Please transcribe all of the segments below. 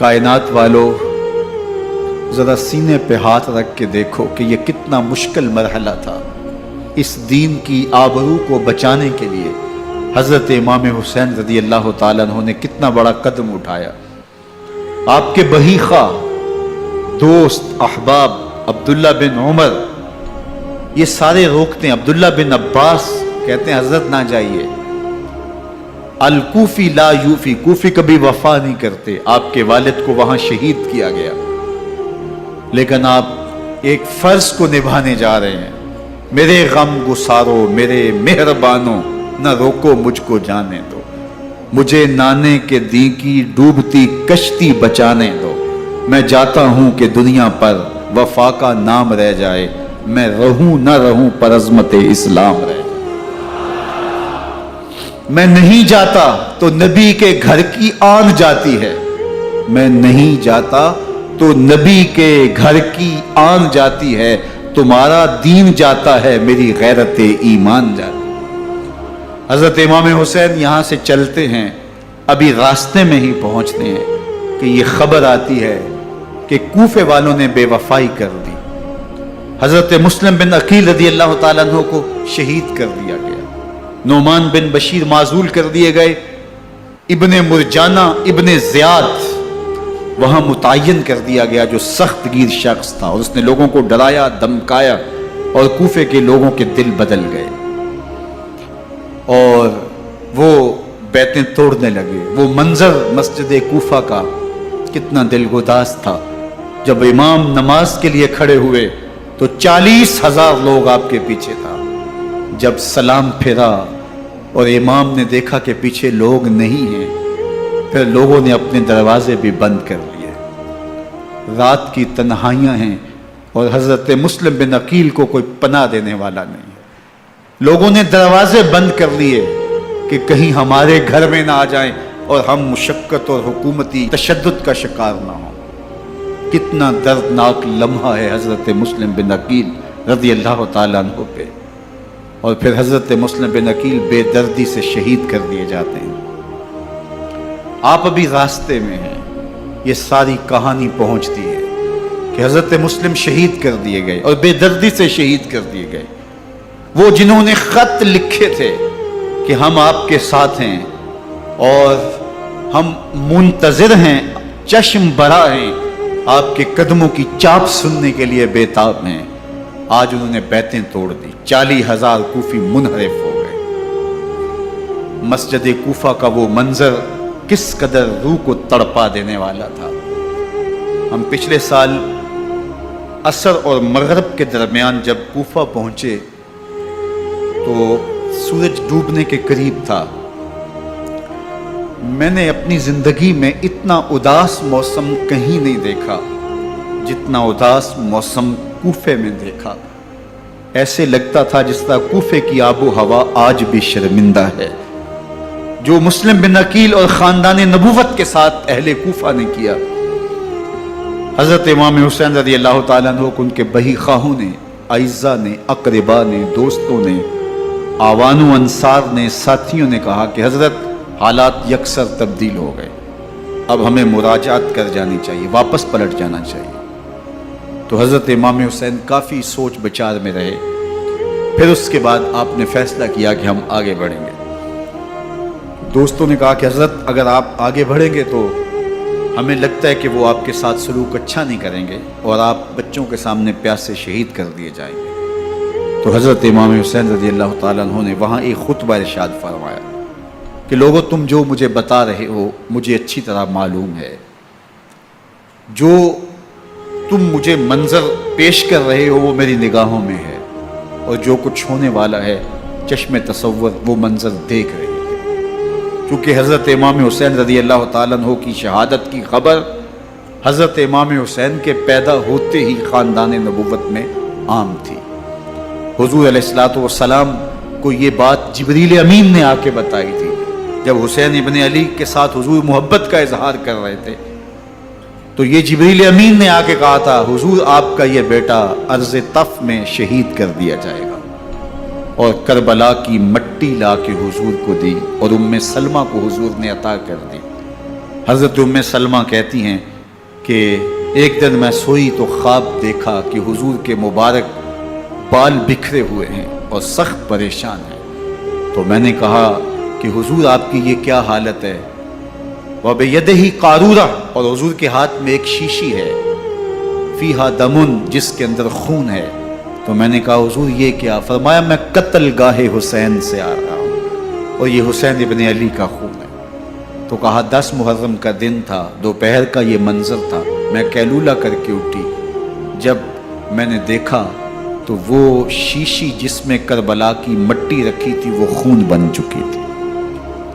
کائنات والو ذرا سینے پہ ہاتھ رکھ کے دیکھو کہ یہ کتنا مشکل مرحلہ تھا۔ اس دین کی آبرو کو بچانے کے لیے حضرت امام حسین رضی اللہ تعالیٰ عنہ نے کتنا بڑا قدم اٹھایا۔ آپ کے بہی خواہ، دوست، احباب عبداللہ بن عمر یہ سارے روکتے ہیں۔ عبداللہ بن عباس کہتے ہیں حضرت نہ جائیے، الکوفی لا یوفی، کوفی کبھی وفا نہیں کرتے۔ آپ کے والد کو وہاں شہید کیا گیا، لیکن آپ ایک فرض کو نبھانے جا رہے ہیں۔ میرے غم گسارو میرے مہربانوں، نہ روکو مجھ کو جانے دو، مجھے نانے کے دی کی ڈوبتی کشتی بچانے دو۔ میں جاتا ہوں کہ دنیا پر وفا کا نام رہ جائے، میں رہوں نہ رہوں پر عظمت اسلام رہ جائے۔ میں نہیں جاتا تو نبی کے گھر کی آن جاتی ہے، میں نہیں جاتا تو نبی کے گھر کی آن جاتی ہے۔ تمہارا دین جاتا ہے، میری غیرت ایمان جاتی ہے۔ حضرت امام حسین یہاں سے چلتے ہیں، ابھی راستے میں ہی پہنچتے ہیں کہ یہ خبر آتی ہے کہ کوفے والوں نے بے وفائی کر دی۔ حضرت مسلم بن عقیل رضی اللہ تعالیٰ عنہ کو شہید کر دیا گیا، نعمان بن بشیر معزول کر دیے گئے، ابن مرجانہ ابن زیاد وہاں متعین کر دیا گیا جو سخت گیر شخص تھا، اور اس نے لوگوں کو ڈرایا دھمکایا اور کوفے کے لوگوں کے دل بدل گئے اور وہ بیتیں توڑنے لگے۔ وہ منظر مسجد کوفہ کا کتنا دلگداز تھا۔ جب امام نماز کے لیے کھڑے ہوئے تو 40,000 لوگ آپ کے پیچھے تھا۔ جب سلام پھیرا اور امام نے دیکھا کہ پیچھے لوگ نہیں ہیں، پھر لوگوں نے اپنے دروازے بھی بند کر لیے۔ رات کی تنہائیاں ہیں اور حضرت مسلم بن عقیل کو کوئی پناہ دینے والا نہیں ہے۔ لوگوں نے دروازے بند کر لیے کہ کہیں ہمارے گھر میں نہ آ جائیں اور ہم مشقت اور حکومتی تشدد کا شکار نہ ہوں۔ کتنا دردناک لمحہ ہے حضرت مسلم بن عقیل رضی اللہ تعالیٰ عنہ پہ، اور پھر حضرت مسلم بن عقیل بے دردی سے شہید کر دیے جاتے ہیں۔ آپ ابھی راستے میں ہیں، یہ ساری کہانی پہنچتی ہے کہ حضرت مسلم شہید کر دیے گئے اور بے دردی سے شہید کر دیے گئے۔ وہ جنہوں نے خط لکھے تھے کہ ہم آپ کے ساتھ ہیں اور ہم منتظر ہیں، چشم بڑا ہیں، آپ کے قدموں کی چاپ سننے کے لیے بےتاب ہیں، آج انہوں نے بیتیں توڑ دی۔ 40,000 کوفی منحرف ہو گئے۔ مسجد کوفہ کا وہ منظر کس قدر روح کو تڑپا دینے والا تھا۔ ہم پچھلے سال عصر اور مغرب کے درمیان جب کوفہ پہنچے تو سورج ڈوبنے کے قریب تھا۔ میں نے اپنی زندگی میں اتنا اداس موسم کہیں نہیں دیکھا جتنا اداس موسم کوفے میں دیکھا۔ ایسے لگتا تھا جس طرح کوفے کی آب و ہوا آج بھی شرمندہ ہے۔ جو مسلم بن عقیل اور خاندان نبوت کے ساتھ اہل کوفہ نے کیا، حضرت امام حسین رضی اللہ تعالیٰ عنہ کو ان کے بہی خواہوں نے، اعزاء نے، اقربا نے، دوستوں نے، آوان و انصار نے، ساتھیوں نے کہا کہ حضرت حالات یکسر تبدیل ہو گئے، اب ہمیں مراجعت کر جانی چاہیے، واپس پلٹ جانا چاہیے۔ تو حضرت امام حسین کافی سوچ بچار میں رہے۔ پھر اس کے بعد آپ نے فیصلہ کیا کہ ہم آگے بڑھیں گے۔ دوستوں نے کہا کہ حضرت اگر آپ آگے بڑھیں گے تو ہمیں لگتا ہے کہ وہ آپ کے ساتھ سلوک اچھا نہیں کریں گے اور آپ بچوں کے سامنے پیاس سے شہید کر دیے جائیں گے۔ تو حضرت امام حسین رضی اللہ تعالیٰ عنہ نے وہاں ایک خطبہ ارشاد فرمایا کہ لوگوں تم جو مجھے بتا رہے ہو مجھے اچھی طرح معلوم ہے، جو تم مجھے منظر پیش کر رہے ہو وہ میری نگاہوں میں ہے، اور جو کچھ ہونے والا ہے چشم تصور وہ منظر دیکھ رہی ہے۔ کیونکہ حضرت امام حسین رضی اللہ تعالیٰ عنہ کی شہادت کی خبر حضرت امام حسین کے پیدا ہوتے ہی خاندان نبوت میں عام تھی۔ حضور علیہ الصلوۃ والسلام کو یہ بات جبریل امین نے آ کے بتائی تھی جب حسین ابن علی کے ساتھ حضور محبت کا اظہار کر رہے تھے، تو یہ جبریل امین نے آ کے کہا تھا حضور آپ کا یہ بیٹا عرض طف میں شہید کر دیا جائے گا، اور کربلا کی مٹی لا کے حضور کو دی اور ام سلمہ کو حضور نے عطا کر دی۔ حضرت ام سلمہ کہتی ہیں کہ ایک دن میں سوئی تو خواب دیکھا کہ حضور کے مبارک بال بکھرے ہوئے ہیں اور سخت پریشان ہیں. تو میں نے کہا کہ حضور آپ کی یہ کیا حالت ہے؟ وَبِيَدِهِ قَارُورَةٌ، اور حضور کے ہاتھ میں ایک شیشی ہے، فیہا دمن، جس کے اندر خون ہے. تو میں نے کہا حضور یہ کیا؟ فرمایا میں قتل گاہ حسین سے آ رہا ہوں اور یہ حسین ابن علی کا خون ہے. تو کہا 10 محرم کا دن تھا، دوپہر کا یہ منظر تھا. میں کیلولہ کر کے اٹھی. جب میں نے دیکھا تو وہ شیشی جس میں کربلا کی مٹی رکھی تھی وہ خون بن چکی تھی.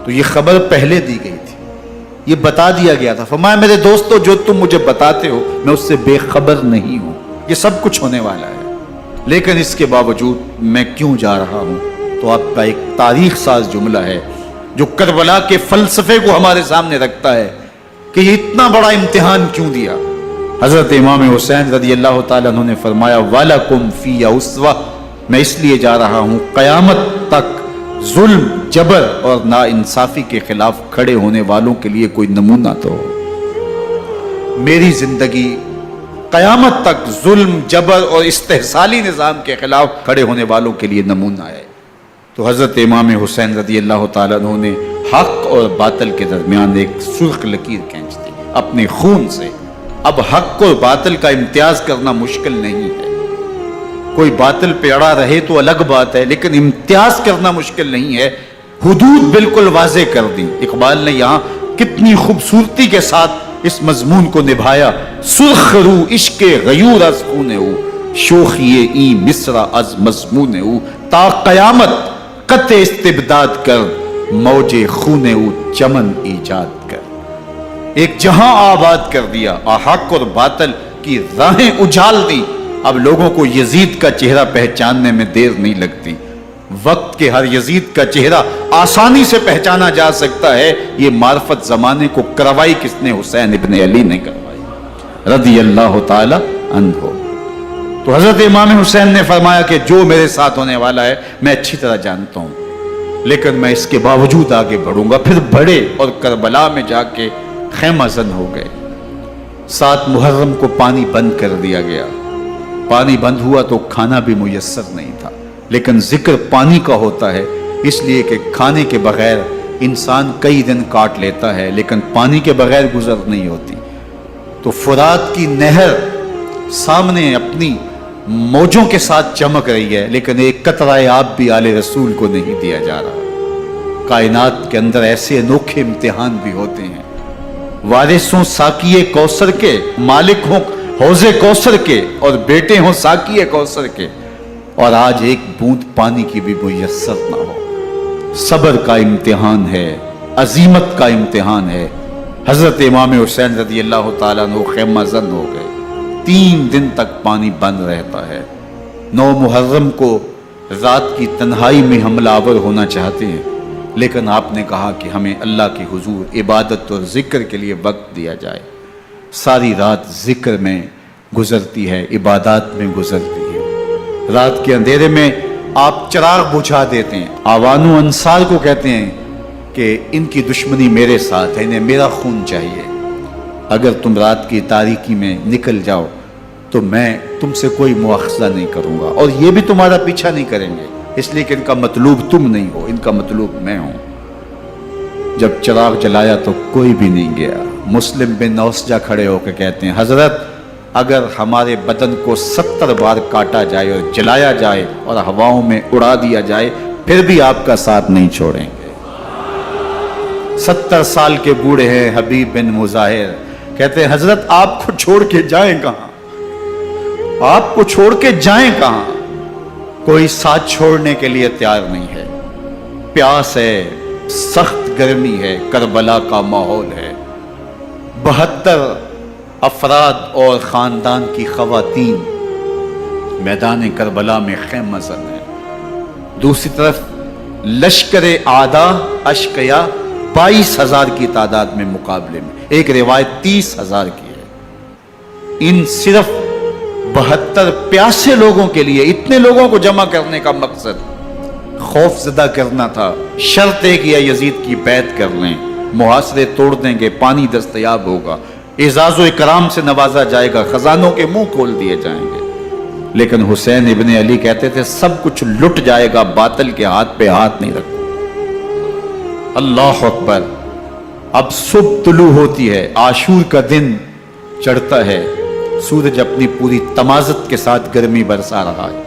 تو یہ خبر پہلے دی گئی تھی، یہ بتا دیا گیا تھا. فرمایا میرے دوستو جو تم مجھے بتاتے ہو میں اس سے بے خبر نہیں ہوں، یہ سب کچھ ہونے والا ہے، لیکن اس کے باوجود میں کیوں جا رہا ہوں؟ تو آپ کا ایک تاریخ ساز جملہ ہے جو کربلا کے فلسفے کو ہمارے سامنے رکھتا ہے کہ یہ اتنا بڑا امتحان کیوں دیا. حضرت امام حسین رضی اللہ تعالیٰ عنہ نے فرمایا وَلَكُمْ فِي أُسْوَةٌ، میں اس لیے جا رہا ہوں قیامت تک ظلم، جبر اور ناانصافی کے خلاف کھڑے ہونے والوں کے لیے کوئی نمونہ تو ہو. میری زندگی قیامت تک ظلم، جبر اور استحصالی نظام کے خلاف کھڑے ہونے والوں کے لیے نمونہ ہے. تو حضرت امام حسین رضی اللہ تعالیٰ عنہ نے حق اور باطل کے درمیان ایک سرخ لکیر کھینچ دی اپنے خون سے. اب حق اور باطل کا امتیاز کرنا مشکل نہیں ہے. کوئی باطل پہ اڑا رہے تو الگ بات ہے، لیکن امتیاز کرنا مشکل نہیں ہے. حدود بالکل واضح کر دی. اقبال نے یہاں کتنی خوبصورتی کے ساتھ اس مضمون کو نبھایا. سرخ رو عشق غیور از خون او، شوخی ای مصر از مضمون او، تا قیامت قطع استبداد کر، موج خون او چمن ایجاد کر. ایک جہاں آباد کر دیا، حق اور باطل کی راہیں اجال دی. اب لوگوں کو یزید کا چہرہ پہچاننے میں دیر نہیں لگتی. وقت کے ہر یزید کا چہرہ آسانی سے پہچانا جا سکتا ہے. یہ معرفت زمانے کو کروائی کس نے؟ حسین ابن علی نے کروائی رضی اللہ تعالی عنہ. تو حضرت امام حسین نے فرمایا کہ جو میرے ساتھ ہونے والا ہے میں اچھی طرح جانتا ہوں، لیکن میں اس کے باوجود آگے بڑھوں گا. پھر بڑھے اور کربلا میں جا کے خیمہ زن ہو گئے. 7 محرم کو پانی بند کر دیا گیا. پانی بند ہوا تو کھانا بھی میسر نہیں تھا، لیکن ذکر پانی کا ہوتا ہے اس لیے کہ کھانے کے بغیر انسان کئی دن کاٹ لیتا ہے، لیکن پانی کے بغیر گزر نہیں ہوتی. تو فرات کی نہر سامنے اپنی موجوں کے ساتھ چمک رہی ہے، لیکن ایک قطرہ آب بھی آل رسول کو نہیں دیا جا رہا. کائنات کے اندر ایسے انوکھے امتحان بھی ہوتے ہیں. وارث ہوں ساقی کوثر کے، مالک ہوں حوض کوثر کے، اور بیٹے ہوں ساقی کوثر کے، اور آج ایک بوند پانی کی بھی میسر نہ ہو. صبر کا امتحان ہے، عزیمت کا امتحان ہے. حضرت امام حسین رضی اللہ تعالیٰ عنہ خیمہ زن ہو گئے. 3 دن تک پانی بند رہتا ہے. 9 محرم کو رات کی تنہائی میں حملہ آور ہونا چاہتے ہیں، لیکن آپ نے کہا کہ ہمیں اللہ کے حضور عبادت اور ذکر کے لیے وقت دیا جائے. ساری رات ذکر میں گزرتی ہے، عبادات میں گزرتی ہے. رات کے اندھیرے میں آپ چراغ بجھا دیتے ہیں. آوان و انصار کو کہتے ہیں کہ ان کی دشمنی میرے ساتھ ہے، انہیں میرا خون چاہیے. اگر تم رات کی تاریکی میں نکل جاؤ تو میں تم سے کوئی مواخذہ نہیں کروں گا، اور یہ بھی تمہارا پیچھا نہیں کریں گے، اس لیے کہ ان کا مطلوب تم نہیں ہو، ان کا مطلوب میں ہوں. جب چراغ جلایا تو کوئی بھی نہیں گیا. مسلم بن اوسجہ کھڑے ہو کے کہتے ہیں حضرت اگر ہمارے بدن کو 70 بار کاٹا جائے اور جلایا جائے اور ہواؤں میں اڑا دیا جائے پھر بھی آپ کا ساتھ نہیں چھوڑیں گے. 70 سال کے بوڑھے ہیں حبیب بن مظاہر، کہتے ہیں حضرت آپ کو چھوڑ کے جائیں کہاں، آپ کو چھوڑ کے جائیں کہاں. کوئی ساتھ چھوڑنے کے لیے تیار نہیں ہے. پیاس ہے، سخت گرمی ہے، کربلا کا ماحول ہے. 72 افراد اور خاندان کی خواتین میدان کربلا میں خیمہ زن ہیں. دوسری طرف لشکر اعداء اشقیا 22,000 کی تعداد میں مقابلے میں، ایک روایت 30,000 کی ہے. ان صرف 72 پیاسے لوگوں کے لیے اتنے لوگوں کو جمع کرنے کا مقصد خوف زدہ کرنا تھا. شرط ہے کہ یا یزید کی بیعت کر لیں، محاصرے توڑ دیں گے، پانی دستیاب ہوگا. اعزاز و اکرام سے نوازا جائے گا، خزانوں کے منہ کھول دیے جائیں گے۔ لیکن حسین ابن علی کہتے تھے سب کچھ لٹ جائے گا، باطل کے ہاتھ پہ ہاتھ نہیں رکھو۔ اللہ اکبر۔ اب صبح طلوع ہوتی ہے، عاشور کا دن چڑھتا ہے، سورج اپنی پوری تمازت کے ساتھ گرمی برسا رہا ہے۔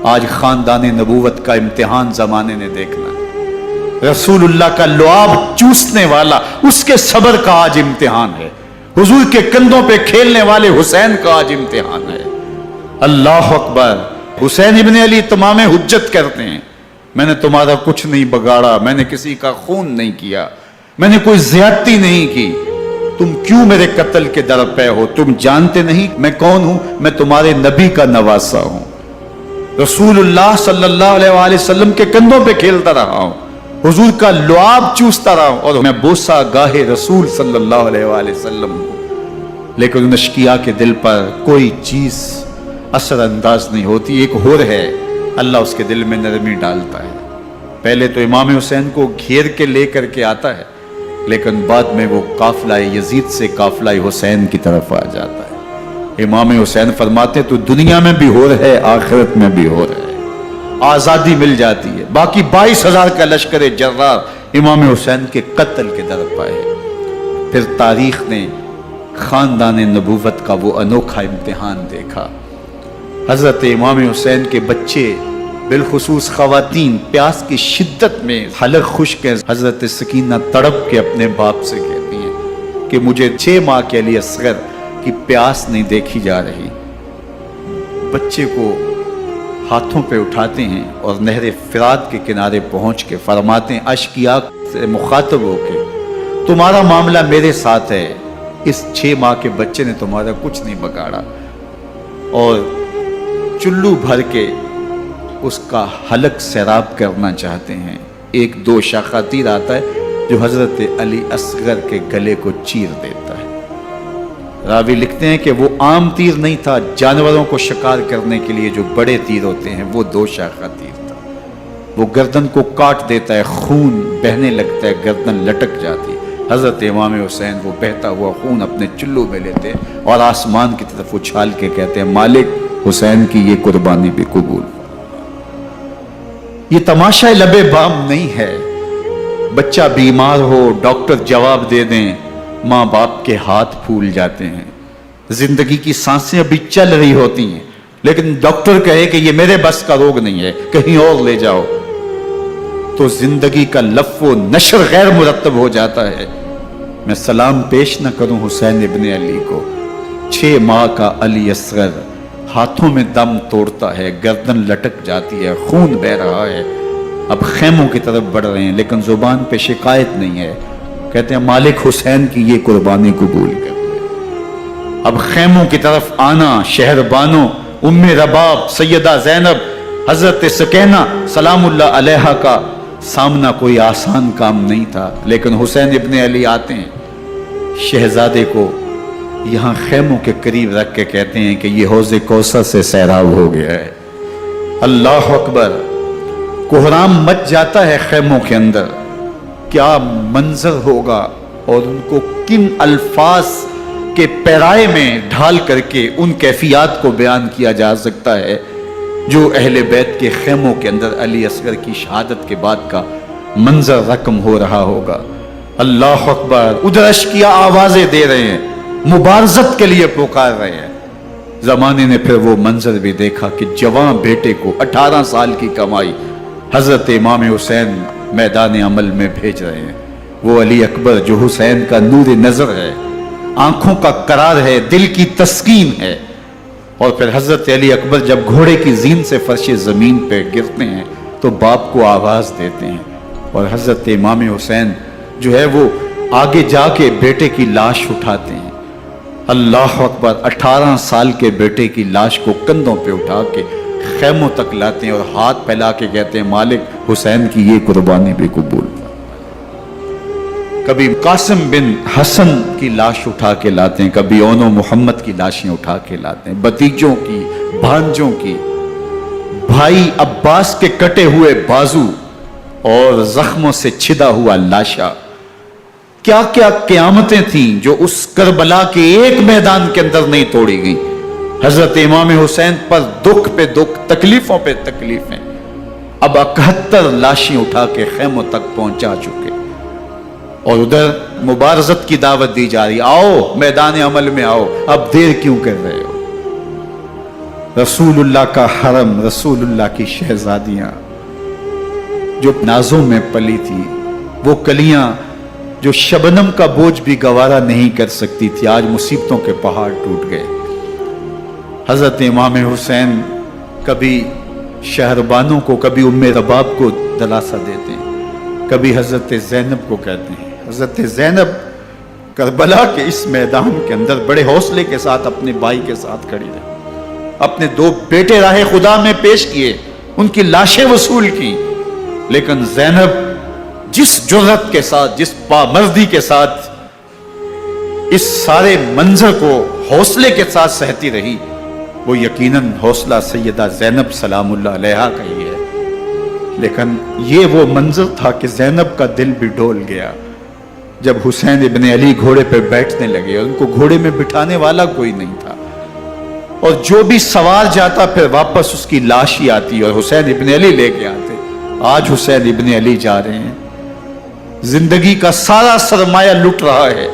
آج خاندان نبوت کا امتحان زمانے نے دیکھنا ہے۔ رسول اللہ کا لعاب چوسنے والا اس کے صبر کا آج امتحان ہے۔ حضور کے کندھوں پہ کھیلنے والے حسین کا آج امتحان ہے۔ اللہ اکبر۔ حسین ابن علی تمام حجت کرتے ہیں، میں نے تمہارا کچھ نہیں بگاڑا، میں نے کسی کا خون نہیں کیا، میں نے کوئی زیادتی نہیں کی، تم کیوں میرے قتل کے در پہ ہو؟ تم جانتے نہیں میں کون ہوں؟ میں تمہارے نبی کا نواسا ہوں، رسول اللہ صلی اللہ علیہ وآلہ وسلم کے کندھوں پہ کھیلتا رہا ہوں، حضور کا لعاب چوستا رہا ہوں، اور میں بوسہ گاہ رسول صلی اللہ علیہ وآلہ وسلم ہوں۔ لیکن ان اشقیاء کے دل پر کوئی چیز اثر انداز نہیں ہوتی۔ ایک ہور ہے، اللہ اس کے دل میں نرمی ڈالتا ہے۔ پہلے تو امام حسین کو گھیر کے لے کر کے آتا ہے، لیکن بعد میں وہ قافلہ یزید سے قافلہ حسین کی طرف آ جاتا ہے۔ امام حسین فرماتے تو دنیا میں بھی ہور ہے، آخرت میں بھی ہور ہے، آزادی مل جاتی ہے۔ باقی 22,000 کا لشکر جرار امام حسین کے قتل کے در پائے۔ پھر تاریخ نے خاندان نبوت کا وہ انوکھا امتحان دیکھا۔ حضرت امام حسین کے بچے، بالخصوص خواتین، پیاس کی شدت میں حلق خشک ہے۔ حضرت سکینہ تڑپ کے اپنے باپ سے کہتی ہیں کہ مجھے 6 ماہ کے علی اصغر کی پیاس نہیں دیکھی جا رہی۔ بچے کو ہاتھوں پہ اٹھاتے ہیں اور نہر فرات کے کنارے پہنچ کے فرماتے ہیں اشقیاء سے مخاطب ہو کے، تمہارا معاملہ میرے ساتھ ہے، اس 6 ماہ کے بچے نے تمہارا کچھ نہیں بگاڑا، اور چلو بھر کے اس کا حلق سیراب کرنا چاہتے ہیں۔ ایک دوشاخہ تیر آتا ہے جو حضرت علی اصغر کے گلے کو چیر دیتا ہے۔ راوی لکھتے ہیں کہ وہ عام تیر نہیں تھا، جانوروں کو شکار کرنے کے لیے جو بڑے تیر ہوتے ہیں وہ دوشاخہ تیر تھا۔ وہ گردن کو کاٹ دیتا ہے، خون بہنے لگتا ہے، گردن لٹک جاتی۔ حضرت امام حسین وہ بہتا ہوا خون اپنے چلو میں لیتے اور آسمان کی طرف اچھال کے کہتے ہیں مالک حسین کی یہ قربانی بھی قبول۔ یہ تماشا لبے بام نہیں ہے، بچہ بیمار ہو ڈاکٹر جواب دے دیں، ماں باپ کے ہاتھ پھول جاتے ہیں، زندگی کی سانسیں ابھی چل رہی ہوتی ہیں، لیکن ڈاکٹر کہے کہ یہ میرے بس کا روگ نہیں ہے، کہیں اور لے جاؤ، تو زندگی کا لف و نشر غیر مرتب ہو جاتا ہے۔ میں سلام پیش نہ کروں حسین ابن علی کو، 6 ماہ کا علی اصغر ہاتھوں میں دم توڑتا ہے، گردن لٹک جاتی ہے، خون بہ رہا ہے، اب خیموں کی طرف بڑھ رہے ہیں، لیکن زبان پہ شکایت نہیں ہے، کہتے ہیں مالک حسین کی یہ قربانی قبول کر لے۔ اب خیموں کی طرف آنا، شہر بانو، ام رباب، سیدہ زینب، حضرت سکینہ سلام اللہ علیہا کا سامنا کوئی آسان کام نہیں تھا، لیکن حسین ابن علی آتے ہیں، شہزادے کو یہاں خیموں کے قریب رکھ کے کہتے ہیں کہ یہ حوض کوثر سے سیراب ہو گیا ہے۔ اللہ اکبر۔ کوہرام مچ جاتا ہے خیموں کے اندر، کیا منظر ہوگا، اور ان کو کن الفاظ کے پیرائے میں ڈھال کر کے ان کیفیات کو بیان کیا جا سکتا ہے جو اہل بیت کے خیموں کے اندر علی اصغر کی شہادت کے بعد کا منظر رقم ہو رہا ہوگا۔ اللہ اکبر۔ ادھر اشقیاء آوازیں دے رہے ہیں، مبارزت کے لیے پکار رہے ہیں۔ زمانے نے پھر وہ منظر بھی دیکھا کہ جوان بیٹے کو 18 سال کی کمائی حضرت امام حسین میدان عمل میں بھیج رہے ہیں۔ وہ علی اکبر جو حسین کا نور نظر ہے، آنکھوں کا قرار ہے، دل کی تسکین ہے۔ اور پھر حضرت علی اکبر جب گھوڑے کی زین سے فرش زمین پہ گرتے ہیں تو باپ کو آواز دیتے ہیں، اور حضرت امام حسین جو ہے وہ آگے جا کے بیٹے کی لاش اٹھاتے ہیں۔ اللہ اکبر۔ 18 سال کے بیٹے کی لاش کو کندھوں پہ اٹھا کے خیموں تک لاتے ہیں اور ہاتھ پھیلا کے کہتے ہیں مالک حسین کی یہ قربانی بھی قبول۔ کبھی قاسم بن حسن کی لاش اٹھا کے لاتے ہیں، کبھی اون و محمد کی لاشیں اٹھا کے لاتے ہیں، بھتیجوں کی، بھانجوں کی، بھائی عباس کے کٹے ہوئے بازو اور زخموں سے چھدا ہوا لاشا، کیا کیا قیامتیں تھیں جو اس کربلا کے ایک میدان کے اندر نہیں توڑی گئیں. حضرت امام حسین پر دکھ پہ دکھ، تکلیفوں پہ تکلیفیں. اب 71 لاشیں اٹھا کے خیموں تک پہنچا چکے، اور ادھر مبارزت کی دعوت دی جا رہی، آؤ میدان عمل میں آؤ، اب دیر کیوں کر رہے ہو. رسول اللہ کا حرم، رسول اللہ کی شہزادیاں جو نازوں میں پلی تھی، وہ کلیاں جو شبنم کا بوجھ بھی گوارا نہیں کر سکتی تھی، آج مصیبتوں کے پہاڑ ٹوٹ گئے. حضرت امام حسین کبھی شہربانوں کو، کبھی ام رباب کو دلاسا دیتے ہیں، کبھی حضرت زینب کو کہتے ہیں. حضرت زینب کربلا کے اس میدان کے اندر بڑے حوصلے کے ساتھ اپنے بھائی کے ساتھ کھڑی رہی، اپنے 2 بیٹے راہ خدا میں پیش کیے، ان کی لاشیں وصول کی. لیکن زینب جس جرأت کے ساتھ، جس پامردی کے ساتھ اس سارے منظر کو حوصلے کے ساتھ سہتی رہی، وہ یقیناً حوصلہ سیدہ زینب سلام اللہ علیہا کا ہی ہے. لیکن یہ وہ منظر تھا کہ زینب کا دل بھی ڈول گیا جب حسین ابن علی گھوڑے پہ بیٹھنے لگے، اور ان کو گھوڑے میں بٹھانے والا کوئی نہیں تھا، اور جو بھی سوار جاتا پھر واپس اس کی لاش ہی آتی اور حسین ابن علی لے کے آتے. آج حسین ابن علی جا رہے ہیں، زندگی کا سارا سرمایہ لٹ رہا ہے.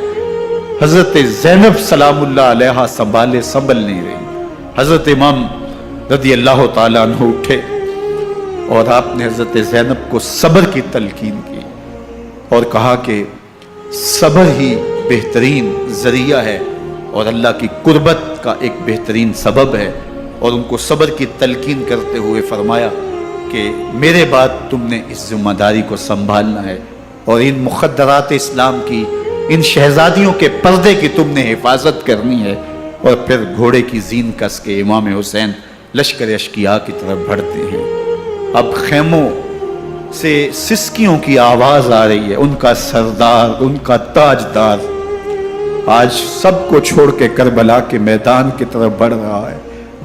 حضرت زینب سلام اللہ علیہا سنبھل نہیں رہی. حضرت امام رضی اللہ تعالیٰ عنہ اٹھے اور آپ نے حضرت زینب کو صبر کی تلقین کی اور کہا کہ صبر ہی بہترین ذریعہ ہے اور اللہ کی قربت کا ایک بہترین سبب ہے. اور ان کو صبر کی تلقین کرتے ہوئے فرمایا کہ میرے بعد تم نے اس ذمہ داری کو سنبھالنا ہے، اور ان مخدرات اسلام کی، ان شہزادیوں کے پردے کی تم نے حفاظت کرنی ہے. اور پھر گھوڑے کی زین کس کے امام حسین لشکر اشقیاء کی طرف بڑھتے ہیں. اب خیموں سے سسکیوں کی آواز آ رہی ہے، ان کا سردار، ان کا تاجدار آج سب کو چھوڑ کے کربلا کے میدان کی طرف بڑھ رہا ہے.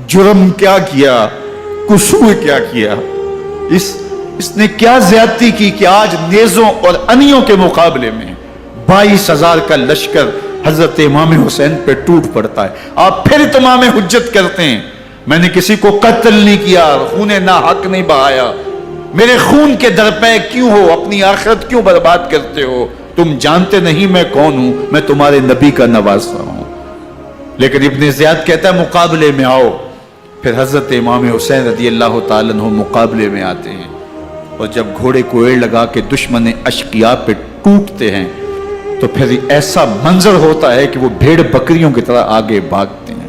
جرم کیا کیا، قصور کیا کیا، اس نے کیا زیادتی کی کہ آج نیزوں اور انیوں کے مقابلے میں 22,000 کا لشکر حضرت امام حسین پہ ٹوٹ پڑتا ہے. آپ پھر اتمام حجت کرتے ہیں، میں نے کسی کو قتل نہیں کیا، خون ناحق نہیں بہایا، میرے خون کے درپے کیوں ہو، اپنی آخرت کیوں برباد کرتے ہو، تم جانتے نہیں میں کون ہوں، میں تمہارے نبی کا نواسا ہوں. لیکن ابن زیاد کہتا ہے مقابلے میں آؤ. پھر حضرت امام حسین رضی اللہ تعالیٰ عنہ مقابلے میں آتے ہیں، اور جب گھوڑے کو ایڑ لگا کے دشمن اشقیاء پہ ٹوٹتے ہیں تو پھر ایسا منظر ہوتا ہے کہ وہ بھیڑ بکریوں کی طرح آگے بھاگتے ہیں.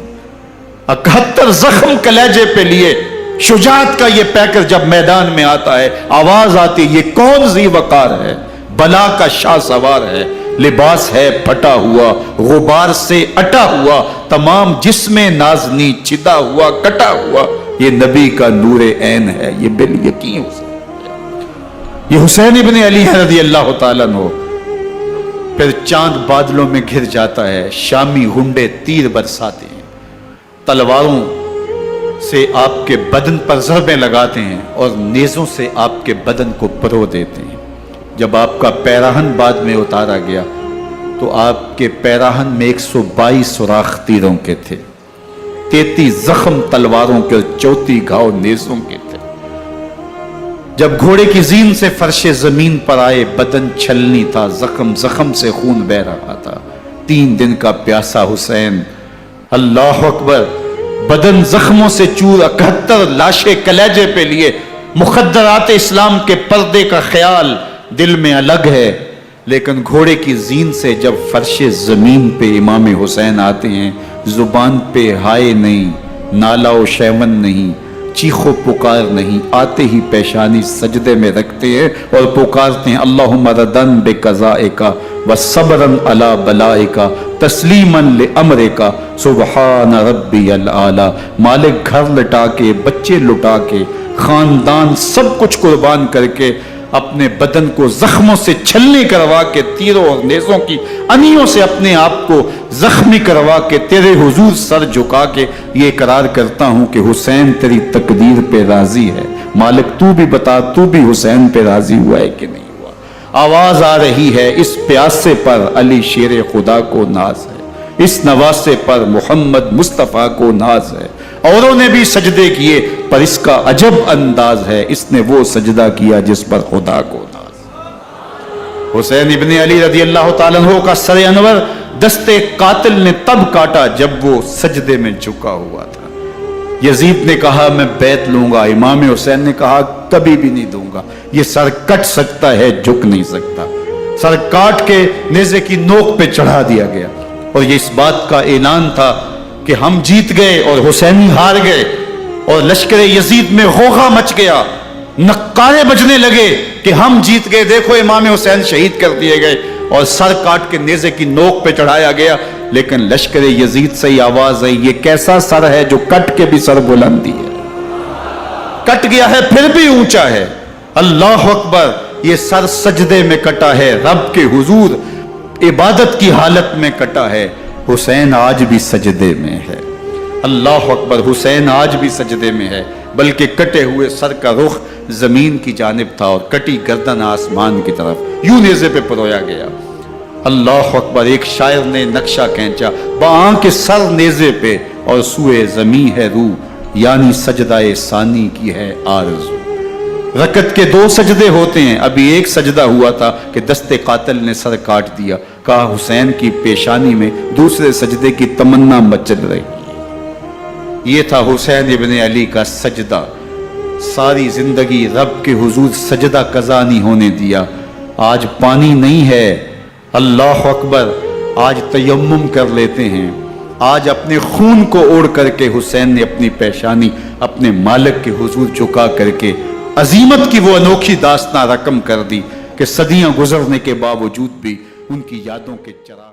71 زخم کلیجے پہ لیے شجاعت کا یہ پیکر جب میدان میں آتا ہے، آواز آتی، یہ کون ذی وقار ہے، بلا کا شاہ سوار ہے، لباس ہے پھٹا ہوا، غبار سے اٹا ہوا، تمام جسم نازنی چدا ہوا کٹا ہوا، یہ نبی کا نور عین ہے، یہ بال یقین یہ حسین ابن علی رضی اللہ تعالیٰ عنہ. پھر چاند بادلوں میں گھر جاتا ہے، شامی غنڈے تیر برساتے ہیں، تلواروں سے آپ کے بدن پر ضربیں لگاتے ہیں اور نیزوں سے آپ کے بدن کو پرو دیتے ہیں. جب آپ کا پیراہن بعد میں اتارا گیا تو آپ کے پیراہن میں 122 سوراخ تیروں کے تھے، 33 زخم تلواروں کے اور 34 گھاؤ نیزوں کے تھے. جب گھوڑے کی زین سے فرش زمین پر آئے، بدن چھلنی تھا، زخم زخم سے خون بہ رہا تھا. 3 دن کا پیاسا حسین، اللہ اکبر، بدن زخموں سے چور، 71 لاشیں کلیجے پہ لیے، مخدرات اسلام کے پردے کا خیال دل میں الگ ہے. لیکن گھوڑے کی زین سے جب فرش زمین پہ امام حسین آتے ہیں، زبان پہ ہائے نہیں، نالا و شیون نہیں، چیخ و پکار نہیں، آتے ہی پیشانی سجدے میں رکھتے ہیں اور پکارتے ہیں اللہم ردن بقضائک وصبرن علی بلائک تسلیما لامرک سبحان ربی العالی. مالک گھر لٹا کے، بچے لٹا کے، خاندان سب کچھ قربان کر کے، اپنے بدن کو زخموں سے چھلنی کروا کے، تیروں اور نیزوں کی انیوں سے اپنے آپ کو زخمی کروا کے، تیرے حضور سر جھکا کے یہ اقرار کرتا ہوں کہ حسین تیری تقدیر پہ راضی ہے. مالک تو بھی بتا، تو بھی حسین پہ راضی ہوا ہے کہ نہیں ہوا؟ آواز آ رہی ہے اس پیاسے پر علی شیر خدا کو ناز ہے، اس نواسے پر محمد مصطفیٰ کو ناز ہے، اوروں نے بھی سجدے کیے پر اس کا عجب انداز ہے، اس نے وہ سجدہ کیا جس پر خدا کو ناز ہے۔ حسین ابن علی رضی اللہ تعالیٰ عنہ کا سر انور دستے قاتل نے تب کاٹا جب وہ سجدے میں جھکا ہوا تھا۔ یزید نے کہا میں بیعت لوں گا، امام حسین نے کہا کبھی بھی نہیں دوں گا، یہ سر کٹ سکتا ہے جھک نہیں سکتا۔ سر کاٹ کے نیزے کی نوک پہ چڑھا دیا گیا، اور یہ اس بات کا اعلان تھا کہ ہم جیت گئے اور حسینی ہار گئے، اور لشکر یزید میں غوغا مچ گیا، نقارے بجنے لگے کہ ہم جیت گئے، دیکھو امام حسین شہید کر دیے گئے، اور سر کاٹ کے نیزے کی نوک پہ چڑھایا گیا۔ لیکن لشکر یزید سے ہی آواز آئی، یہ کیسا سر ہے جو کٹ کے بھی سر بلندی ہے، کٹ گیا ہے پھر بھی اونچا ہے۔ اللہ اکبر، یہ سر سجدے میں کٹا ہے، رب کے حضور عبادت کی حالت میں کٹا ہے۔ حسین آج بھی سجدے میں ہے، اللہ اکبر، حسین آج بھی سجدے میں ہے، بلکہ کٹے ہوئے سر کا رخ زمین کی جانب تھا اور کٹی گردن آسمان کی طرف، یوں نیزے پہ پرویا گیا۔ اللہ اکبر، ایک شاعر نے نقشہ کھینچا، بآنکھ سر نیزے پہ اور سوئے زمین ہے روح، یعنی سجدہ ثانی کی ہے آرزو۔ رکعت کے 2 سجدے ہوتے ہیں، ابھی ایک سجدہ ہوا تھا کہ دستے قاتل نے سر کاٹ دیا، کہا حسین کی پیشانی میں دوسرے سجدے کی تمنا مچل رہی۔ یہ تھا حسین ابن علی کا سجدہ، ساری زندگی رب کے حضور سجدہ قضا نہیں ہونے دیا۔ آج پانی نہیں ہے، اللہ اکبر، آج تیمم کر لیتے ہیں، آج اپنے خون کو اوڑھ کر کے حسین نے اپنی پیشانی اپنے مالک کے حضور جھکا کر کے عظیمت کی وہ انوکھی داستان رقم کر دی کہ صدیاں گزرنے کے باوجود بھی ان کی یادوں کے چراغ